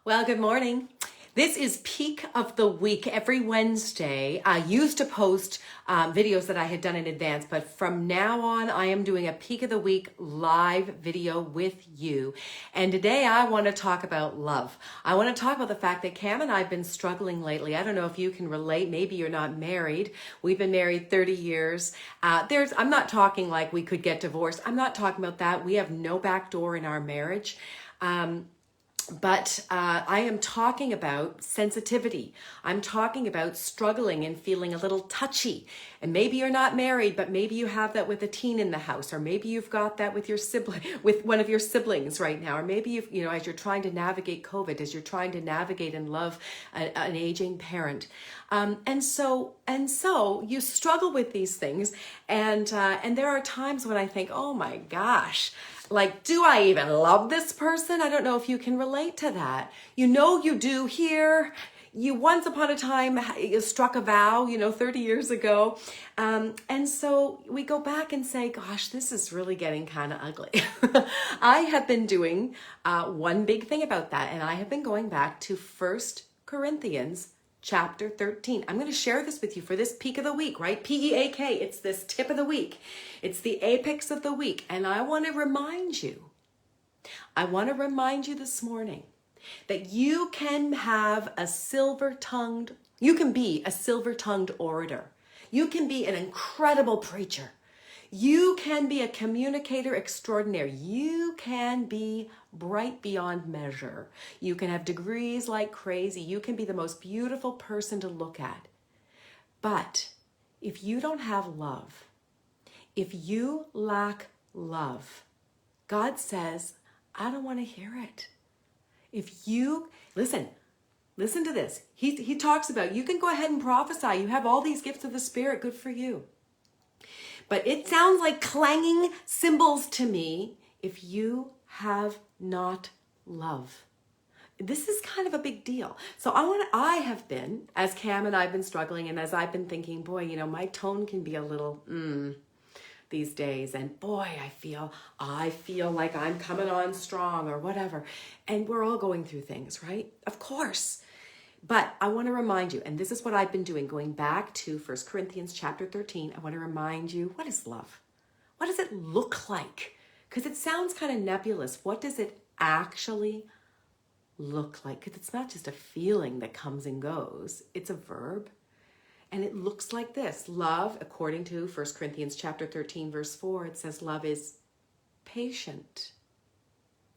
Well, good morning. This is Peak of the Week. Every Wednesday, I used to post videos that I had done in advance, but from now on, I am doing a Peak of the Week live video with you. And today I want to talk about love. I want to talk about the fact that Cam and I have been struggling lately. I don't know if you can relate. Maybe you're not married. We've been married 30 years. I'm not talking like we could get divorced. I'm not talking about that. We have no back door in our marriage. But I am talking about sensitivity. I'm talking about struggling and feeling a little touchy. And maybe you're not married, but maybe you have that with a teen in the house, or maybe you've got that with your sibling, with one of your siblings right now, or maybe as you're trying to navigate COVID, as you're trying to navigate and love an aging parent, and so you struggle with these things, and there are times when I think, oh my gosh. Like, do I even love this person? I don't know if you can relate to that. You know you do here. You once upon a time struck a vow, 30 years ago. And so we go back and say, gosh, this is really getting kind of ugly. I have been doing one big thing about that, and I have been going back to 1 Corinthians chapter 13. I'm going to share this with you for this peak of the week, right? P-E-A-K. It's this tip of the week. It's the apex of the week. And I want to remind you this morning that you can be a silver-tongued orator. You can be an incredible preacher. You can be a communicator extraordinaire. You can be bright beyond measure. You can have degrees like crazy. You can be the most beautiful person to look at. But if you don't have love, if you lack love, God says, I don't want to hear it. If you, listen to this. He talks about, you can go ahead and prophesy. You have all these gifts of the Spirit. Good for you. But it sounds like clanging cymbals to me if you have not love. This is kind of a big deal. So I have been, as Cam and I've been struggling, and as I've been thinking, boy, my tone can be a little these days, and boy, I feel like I'm coming on strong or whatever. And we're all going through things, right? Of course. But I want to remind you, and this is what I've been doing, going back to 1 Corinthians chapter 13, I want to remind you, what is love? What does it look like? Because it sounds kind of nebulous. What does it actually look like? Because it's not just a feeling that comes and goes. It's a verb. And it looks like this. Love, according to 1 Corinthians chapter 13, verse 4, it says love is patient.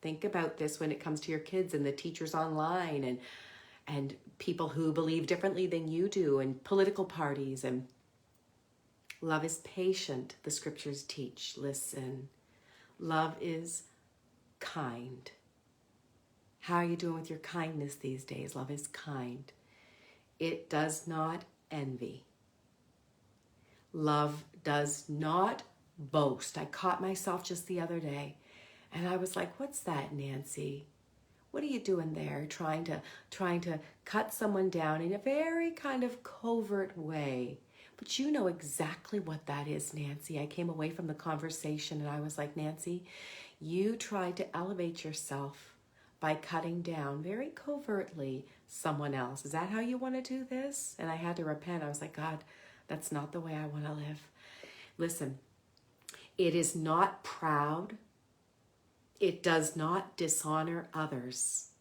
Think about this when it comes to your kids and the teachers online and people who believe differently than you do, and political parties. And love is patient, the scriptures teach. Listen, love is kind. How are you doing with your kindness these days? Love is kind. It does not envy. Love does not boast. I caught myself just the other day, and I was like, what's that, Nancy? What are you doing there? Trying to cut someone down in a very kind of covert way. But you know exactly what that is, Nancy. I came away from the conversation and I was like, Nancy, you tried to elevate yourself by cutting down very covertly someone else. Is that how you want to do this? And I had to repent. I was like, God, that's not the way I want to live. Listen, it is not proud. It does not dishonor others.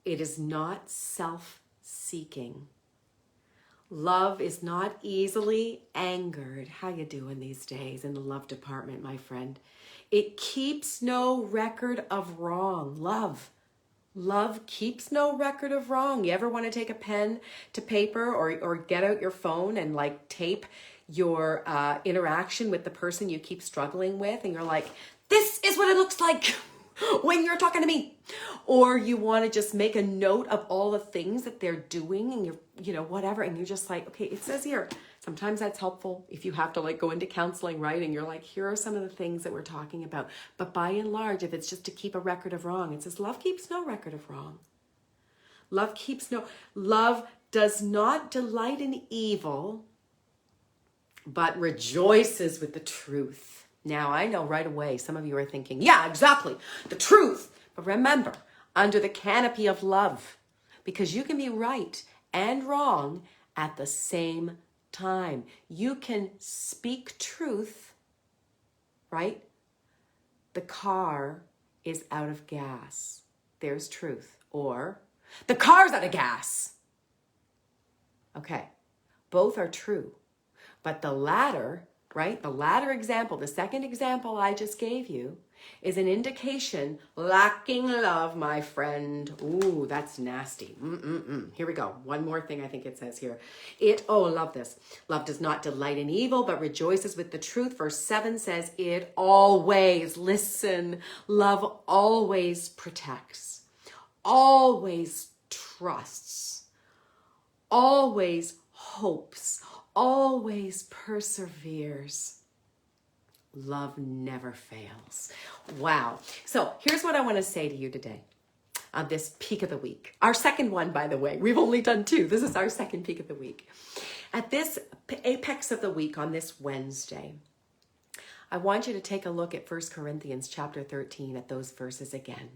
It is not self-seeking. Love is not easily angered. How you doing these days in the love department, my friend? It keeps no record of wrong. Love keeps no record of wrong. You ever want to take a pen to paper or get out your phone and tape your interaction with the person you keep struggling with, and you're like, this is what it looks like when you're talking to me. Or you want to just make a note of all the things that they're doing, and you're, whatever. And you're just like, okay, it says here. Sometimes that's helpful if you have to go into counseling, right? And you're like, here are some of the things that we're talking about. But by and large, if it's just to keep a record of wrong, it says love keeps no record of wrong. Love does not delight in evil, but rejoices with the truth. Now, I know right away some of you are thinking, yeah, exactly, the truth. But remember, under the canopy of love, because you can be right and wrong at the same time. You can speak truth, right? The car is out of gas. There's truth. Or the car's out of gas. Okay, both are true. But the latter, right? The latter example, the second example I just gave you, is an indication lacking love, my friend. Ooh, that's nasty. Here we go. One more thing I think it says here. Love this. Love does not delight in evil, but rejoices with the truth. Verse 7 says it always, listen, love always protects, always trusts, always hopes, always perseveres. Love never fails. Wow. So here's what I want to say to you today on this peak of the week. Our second one, by the way. We've only done two. This is our second peak of the week. At this apex of the week on this Wednesday, I want you to take a look at 1 Corinthians chapter 13 at those verses again.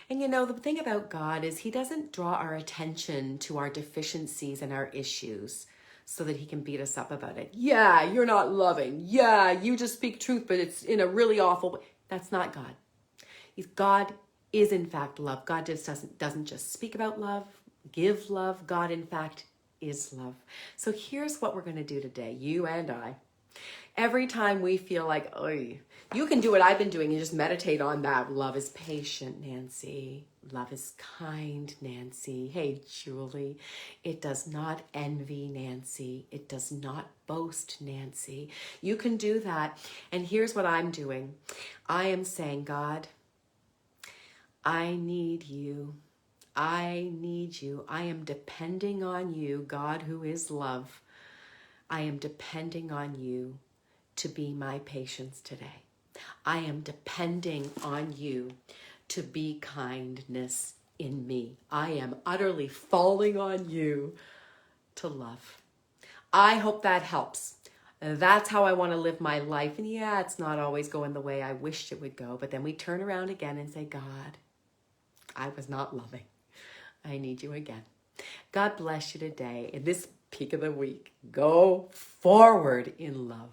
And you know, the thing about God is he doesn't draw our attention to our deficiencies and our issues so that he can beat us up about it. Yeah, you're not loving. Yeah, you just speak truth, but it's in a really awful way. That's not God. God is in fact love. God just doesn't just speak about love, give love. God in fact is love. So here's what we're going to do today, you and I. Every time we feel like, oy, you can do what I've been doing and just meditate on that. Love is patient, Nancy. Love is kind, Nancy. Hey, Julie. It does not envy, Nancy. It does not boast, Nancy. You can do that. And here's what I'm doing. I am saying, God, I need you. I need you. I am depending on you, God who is love. I am depending on you to be my patience today. I am depending on you to be kindness in me. I am utterly falling on you to love. I hope that helps. That's how I want to live my life. And yeah, it's not always going the way I wished it would go. But then we turn around again and say, God, I was not loving. I need you again. God bless you today in this peak of the week. Go forward in love.